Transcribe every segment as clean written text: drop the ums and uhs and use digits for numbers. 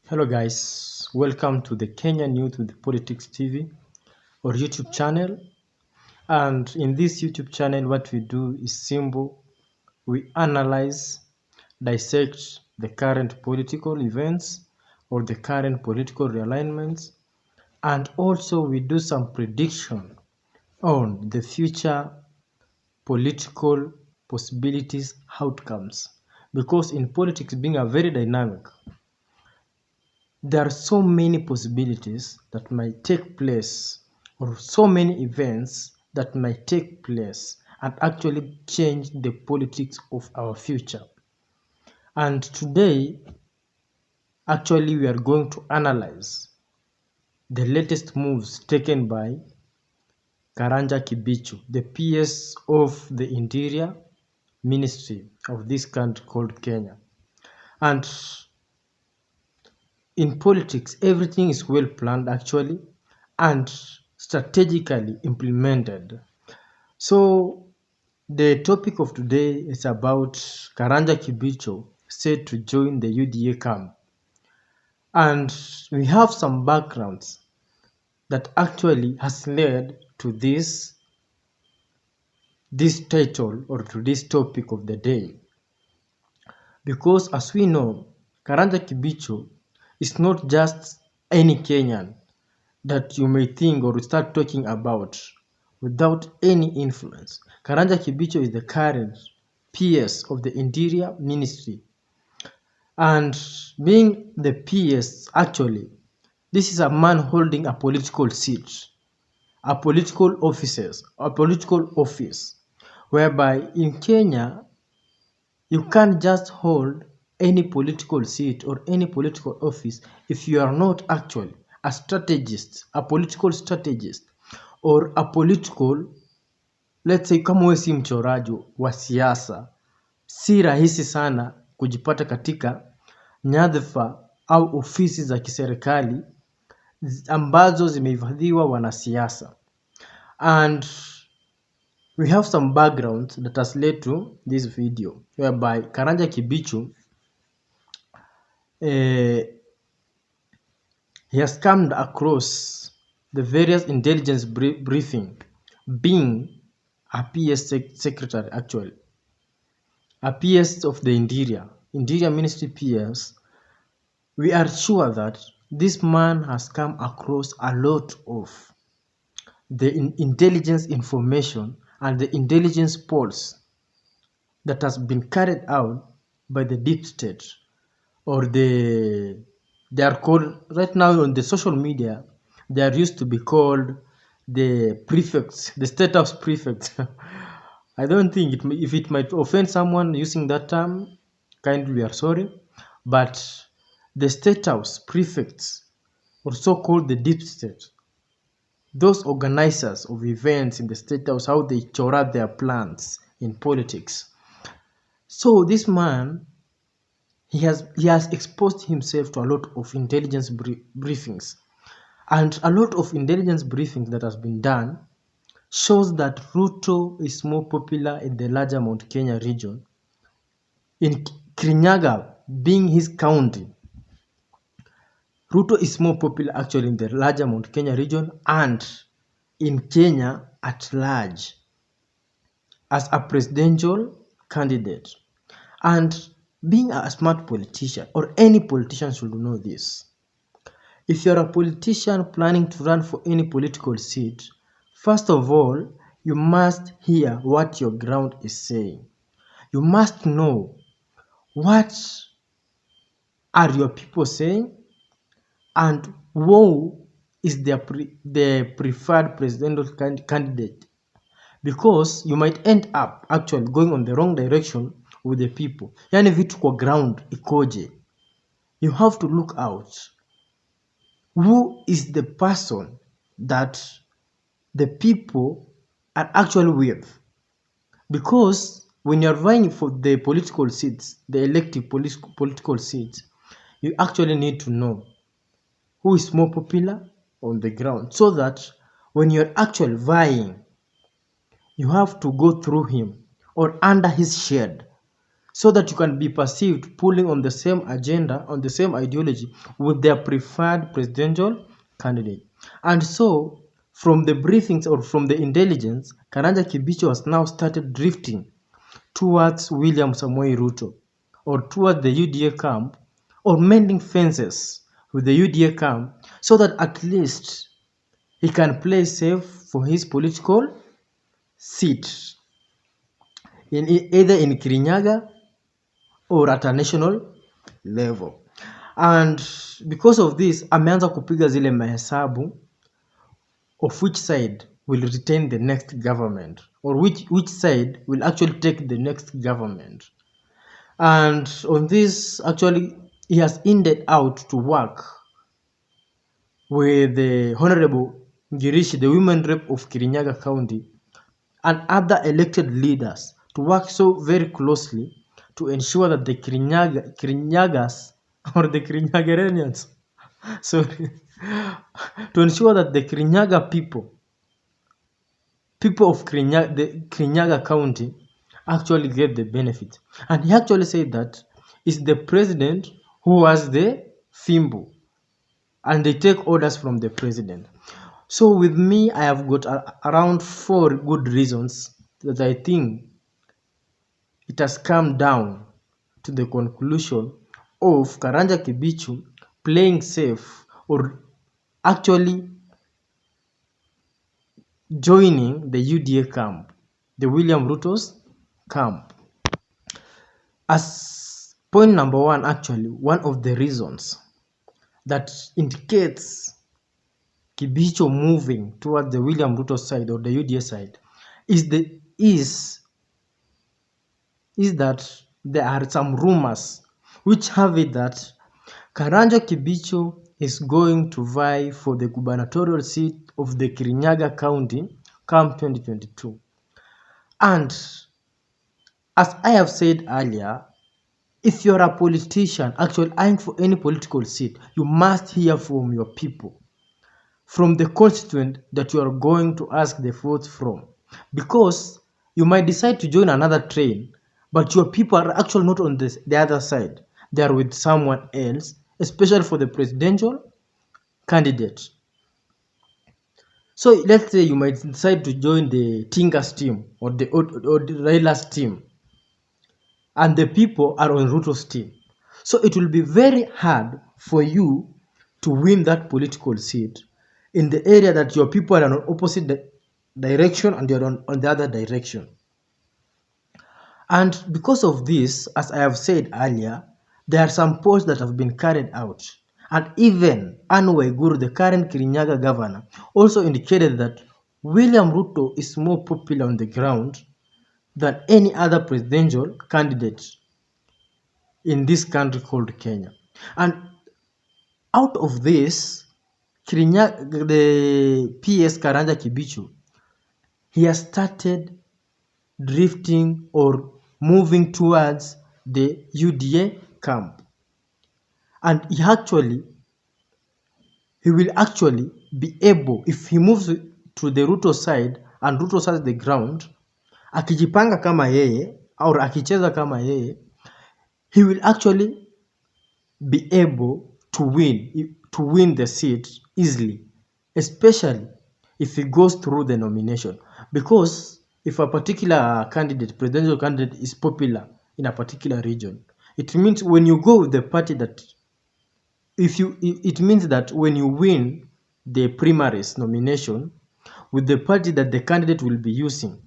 Hello guys, welcome to the Kenyan Youth with Politics TV or YouTube channel. And in this YouTube channel, what we do is simple. We analyze, dissect the current political events or the current political realignments, and also we do some prediction on the future political possibilities outcomes. Because in politics being a very dynamic, there are so many possibilities that might take place or so many events that might take place and actually change the politics of our future. And today, actually, we are going to analyze the latest moves taken by Karanja Kibicho, the PS of the Interior Ministry of this country called Kenya. And in politics, everything is well planned actually and strategically implemented. So the topic of today is about Karanja Kibicho said to join the U.D.A camp. And we have some backgrounds that actually has led to this title or to this topic of the day. Because as we know, Karanja Kibicho is not just any Kenyan that you may think or start talking about without any influence. Karanja Kibicho is the current PS of the Interior Ministry. And being the PS, actually, this is a man holding a political seat, a political office, whereby in Kenya, you can't just hold any political seat or any political office if you are not actually a strategist, a political strategist, or a political, let's say kama wewe si mchoraji wa siasa, si rahisi sana kujipata katika nyadhifa au ofisi za kiserikali ambazo zimehifadhiwa wanasiasa. And we have some background that has led to this video whereby Karanja Kibicho he has come across the various intelligence briefing being a PS secretary actually, a PS of the Interior Ministry PS. We are sure that this man has come across a lot of the intelligence information and the intelligence polls that has been carried out by the deep state, or they are called right now on the social media, they are used to be called the prefects, the state house prefects. I don't think if it might offend someone using that term, kindly we are sorry, but the state house prefects, also called the deep state, those organizers of events in the state house, how they chora their plans in politics. So this man, he has exposed himself to a lot of intelligence briefings, and a lot of intelligence briefings that has been done shows that Ruto is more popular in the larger Mount Kenya region, in Kirinyaga being his county. Ruto is more popular actually in the larger Mount Kenya region and in Kenya at large as a presidential candidate. And being a smart politician, or any politician should know this, if you're a politician planning to run for any political seat, first of all, you must hear what your ground is saying. You must know what are your people saying and who is the preferred presidential candidate. Because you might end up actually going on the wrong direction with the people. Yani vitu kwa ground ikoje. You have to look out. Who is the person that the people are actually with? Because when you're vying for the political seats, the elective political seats, you actually need to know who is more popular on the ground, so that when you're actually vying, you have to go through him or under his shade, so that you can be perceived pulling on the same agenda, on the same ideology with their preferred presidential candidate. And so, from the briefings or from the intelligence, Karanja Kibicho has now started drifting towards William Samoei Ruto or towards the UDA camp, or mending fences with the UDA camp so that at least he can play safe for his political seat either in Kirinyaga or at a national level. And because of this, ameanza kupiga zile mahesabu of which side will retain the next government, or which side will actually take the next government. And on this, actually, he has ended out to work with the Honorable Ngirishi, the women rep of Kirinyaga County, and other elected leaders to work so very closely to ensure that the Kirinyagas or the Kirinyagarenians, sorry, to ensure that the Kirinyaga people of the Kirinyaga County actually get the benefit. And he actually said that it's the president who has the fimbo and they take orders from the president. So with me, I have got around 4 good reasons that I think it has come down to the conclusion of Karanja Kibichu playing safe or actually joining the U.D.A camp, the William Ruto's camp. As point number 1, actually, one of the reasons that indicates Kibicho moving towards the William Ruto side or the U.D.A side is that there are some rumors which have it that Karanja Kibicho is going to vie for the gubernatorial seat of the Kirinyaga County come 2022. And as I have said earlier, if you're a politician actually eyeing for any political seat, you must hear from your people, from the constituent that you are going to ask the votes from. Because you might decide to join another train, but your people are actually not on the other side. They are with someone else, especially for the presidential candidate. So let's say you might decide to join the Tinga's team or the Raila's team, and the people are on Ruto's team. So it will be very hard for you to win that political seat in the area that your people are on opposite direction and you're on the other direction. And because of this, as I have said earlier, there are some polls that have been carried out. And even Anne Waiguru, the current Kirinyaga governor, also indicated that William Ruto is more popular on the ground than any other presidential candidate in this country called Kenya. And out of this, the PS Karanja Kibichu, he has started drifting or moving towards the U.D.A camp. And he will actually be able, if he moves to the Ruto side and Ruto has the ground, akijipanga kama yeye or akicheza kama yeye, he will actually be able to win the seat easily, especially if he goes through the nomination. Because if a particular presidential candidate is popular in a particular region, it means when you go with the party that it means that when you win the primaries nomination with the party that the candidate will be using,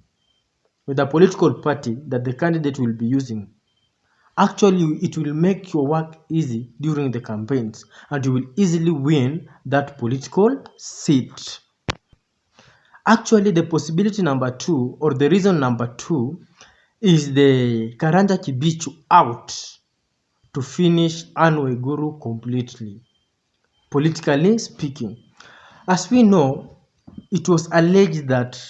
with a political party that the candidate will be using, actually it will make your work easy during the campaigns and you will easily win that political seat. Actually, the possibility number 2 or the reason number 2 is the Karanja Kibichu out to finish Anne Waiguru completely, politically speaking. As we know, it was alleged that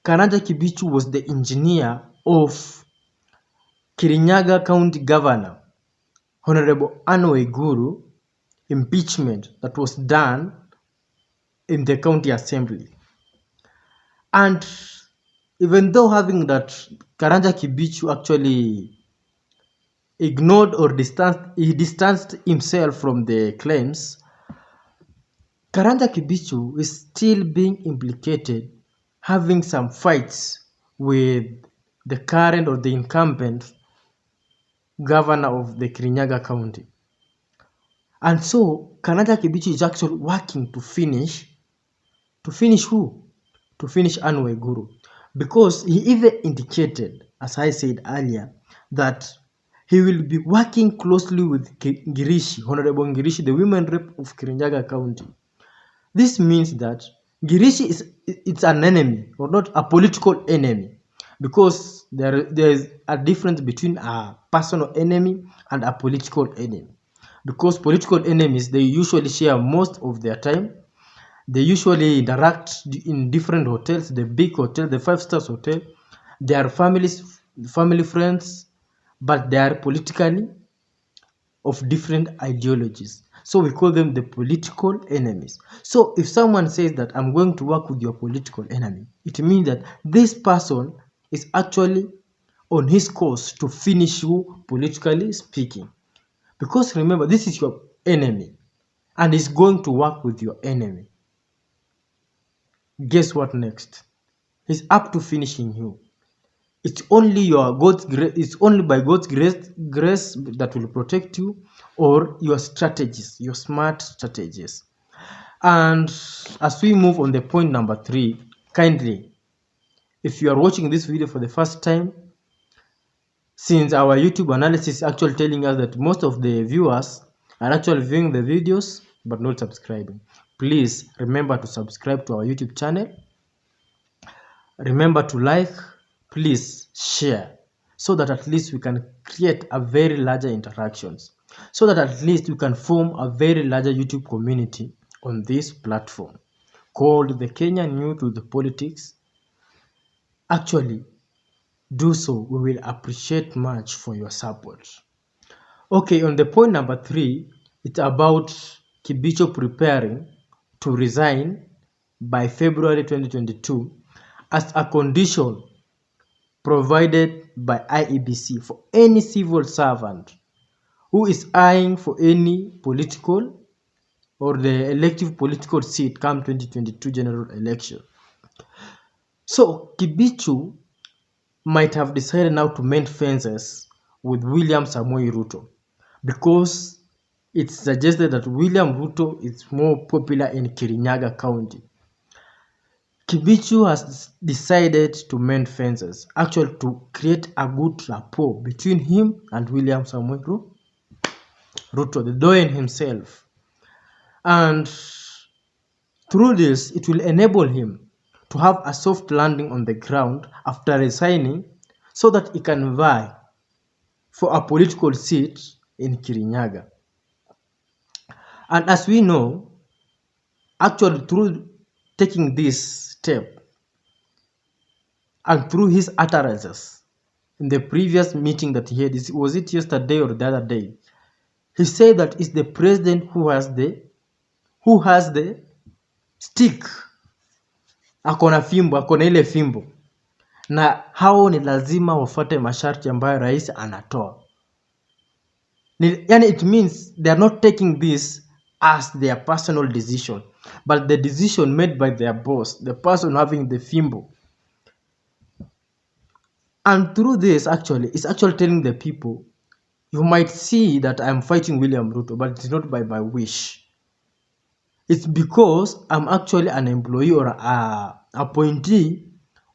Karanja Kibichu was the engineer of Kirinyaga County Governor Honorable Anne Waiguru impeachment that was done in the county assembly. And even though having that Karanja Kibichu actually ignored or distanced himself from the claims, Karanja Kibicho is still being implicated, having some fights with the current or the incumbent governor of the Kirinyaga County. And so Karanja Kibicho is actually working to finish who? To finish Anne Waiguru. Because he even indicated, as I said earlier, that he will be working closely with Ngirishi, Honorable Ngirishi, the women rep of Kirinyaga County. This means that Ngirishi it's an enemy, or not a political enemy, because there is a difference between a personal enemy and a political enemy. Because political enemies, they usually share most of their time. They usually interact in different hotels, the big hotel, the 5 stars hotel. They are family friends, but they are politically of different ideologies. So we call them the political enemies. So if someone says that I'm going to work with your political enemy, it means that this person is actually on his course to finish you politically speaking. Because remember, this is your enemy and he's going to work with your enemy. Guess what next? He's up to finishing you. It's only your God's grace. It's only by God's grace that will protect you, or your strategies, your smart strategies. And as we move on the point number 3, kindly, if you are watching this video for the first time, since our YouTube analysis is actually telling us that most of the viewers are actually viewing the videos but not subscribing, please remember to subscribe to our YouTube channel. Remember to like, please share, so that at least we can create a very larger interactions, so that at least we can form a very larger YouTube community on this platform called the Kenyan Youth with Politics. Actually, do so. We will appreciate much for your support. Okay, on the point number 3, it's about Kibicho preparing to resign by February 2022 as a condition provided by IEBC for any civil servant who is eyeing for any political or the elective political seat come 2022 general election. So Kibicho might have decided now to mend fences with William Samoei Ruto, because it's suggested that William Ruto is more popular in Kirinyaga County. Kibicho has decided to mend fences, actually to create a good rapport between him and William Samoei Ruto, the Doyen himself. And through this, it will enable him to have a soft landing on the ground after resigning, so that he can vie for a political seat in Kirinyaga. And as we know, actually through taking this step and through his utterances in the previous meeting that he had, was it yesterday or the other day, he said that it's the president who has the stick, akona fimbo, akona ile fimbo, na hao ni lazima wafuate masharti ambayo rais anatoa. Yani it means they are not taking this as their personal decision, but the decision made by their boss, the person having the fimbo. And through this, actually, it's actually telling the people, you might see that I'm fighting William Ruto, but it's not by my wish. It's because I'm actually an employee or a appointee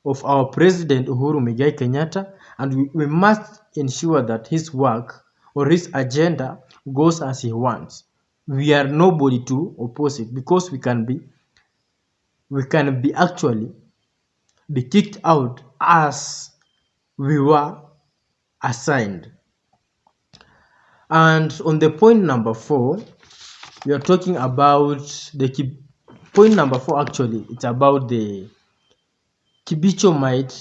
of our President Uhuru Muigai Kenyatta, and we must ensure that his work or his agenda goes as he wants. We are nobody to oppose it, because we can be actually be kicked out as we were assigned. And on the point number 4, we are talking about the point number 4. Actually, it's about the Kibicho might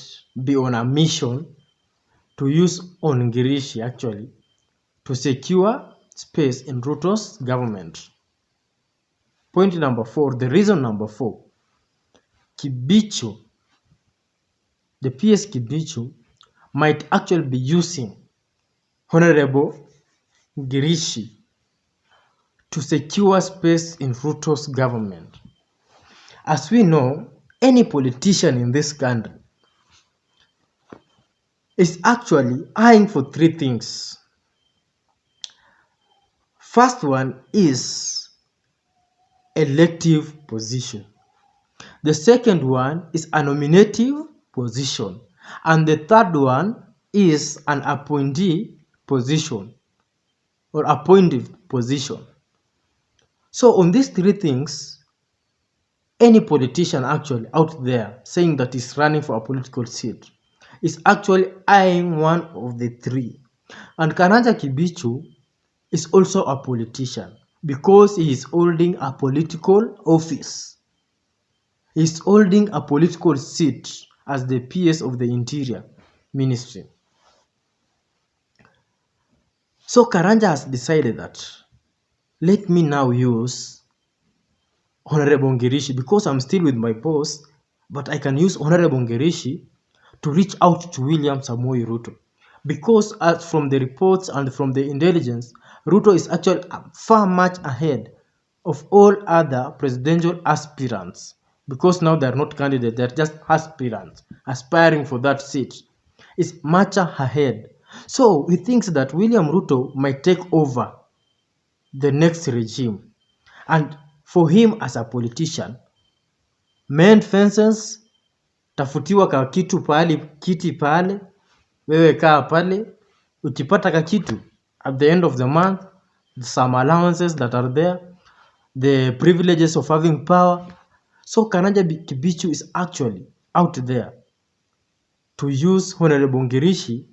be on a mission to use Ongirishi actually to secure space in Ruto's government. Point number 4, the reason number 4, Kibicho, the PS Kibicho might actually be using Honorable Girishi to secure space in Ruto's government. As we know, any politician in this country is actually eyeing for three things. First one is elective position. The second one is a nominative position. And the third one is an appointee position or appointed position. So on these three things, any politician actually out there saying that he's running for a political seat is actually eyeing one of the three. And Karanja Kibicho is also a politician because he is holding a political office. He's holding a political seat as the PS of the Interior Ministry. So Karanja has decided that let me now use Honorable Ngirishi because I'm still with my boss, but I can use Honorable Ngirishi to reach out to William Samoei Ruto. Because as from the reports and from the intelligence, Ruto is actually far much ahead of all other presidential aspirants. Because now they're not candidates, they're just aspirants aspiring for that seat. It's much ahead. So he thinks that William Ruto might take over the next regime. And for him as a politician, mend fences, tafutiwa ka kitu pale, kiti pale, wewe kaa pale, ukipata ka kitu at the end of the month, some allowances that are there, the privileges of having power. So Karanja Kibicho is actually out there to use Honorable Ngirishi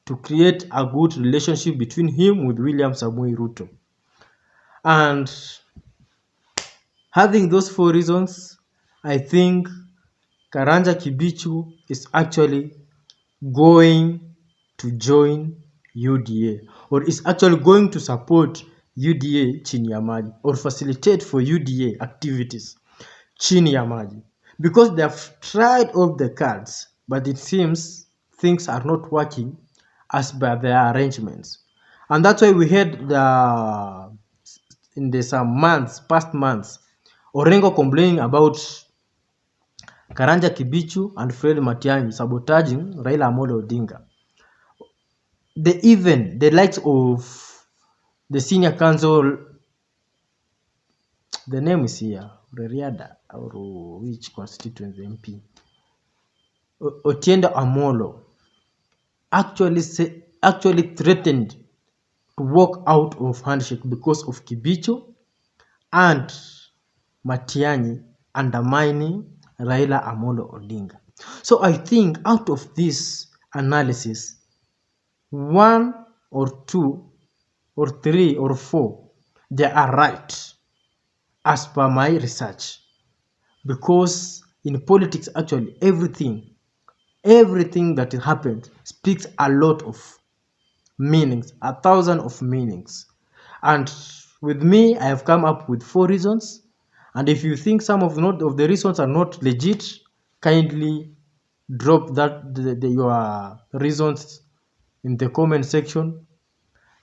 to create a good relationship between him with William Samoei Ruto. And having those four reasons, I think Karanja Kibicho is actually going to join U.D.A or is actually going to support U.D.A chini ya maji or facilitate for U.D.A activities chini ya maji because they have tried all the cards, but it seems things are not working as per their arrangements. And that's why we had in the past months, Orengo complaining about Karanja Kibicho and Fred Matiang'i sabotaging Raila Amolo Odinga. The likes of the senior council, the name is here, Reriada, or which constituency MP, Otiende Amolo, actually threatened to walk out of handshake because of Kibicho and Matiang'i undermining Raila Amolo Odinga. So I think out of this analysis, 1 or 2 or 3 or 4, they are right as per my research. Because in politics, actually, everything that happened speaks a lot of meanings, 1,000 of meanings. And with me, I have come up with 4 reasons. And if you think some of the reasons are not legit, kindly drop your reasons in the comment section.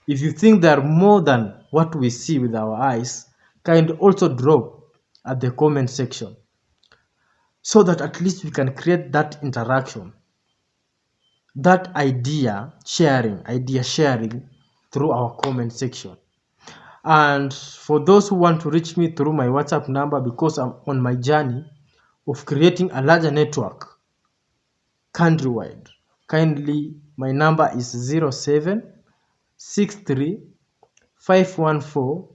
If you think there are more than what we see with our eyes, kindly also drop at the comment section so that at least we can create that interaction, that idea sharing through our comment section. And for those who want to reach me through my WhatsApp number, because I'm on my journey of creating a larger network countrywide, kindly my number is 0763 514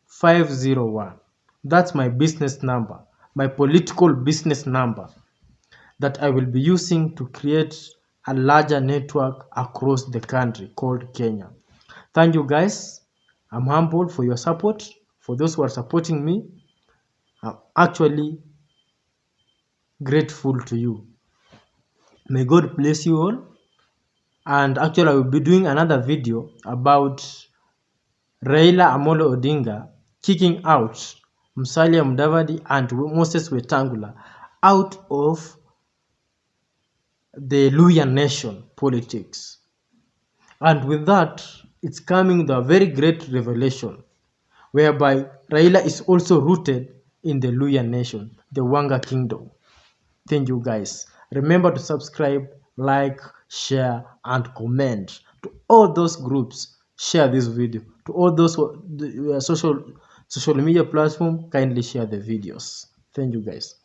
501. That's my business number, my political business number that I will be using to create a larger network across the country called Kenya. Thank you guys. I'm humbled for your support. For those who are supporting me, I'm actually grateful to you. May God bless you all. And actually, I will be doing another video about Raila Amolo Odinga kicking out Musalia Mudavadi and Moses Wetangula out of the Luhya nation politics. And with that, it's coming the very great revelation whereby Raila is also rooted in the Luya nation, the Wanga kingdom. Thank you guys. Remember to subscribe, like, share, and comment to all those groups. Share this video to all those social media platform. Kindly share the videos. Thank you guys.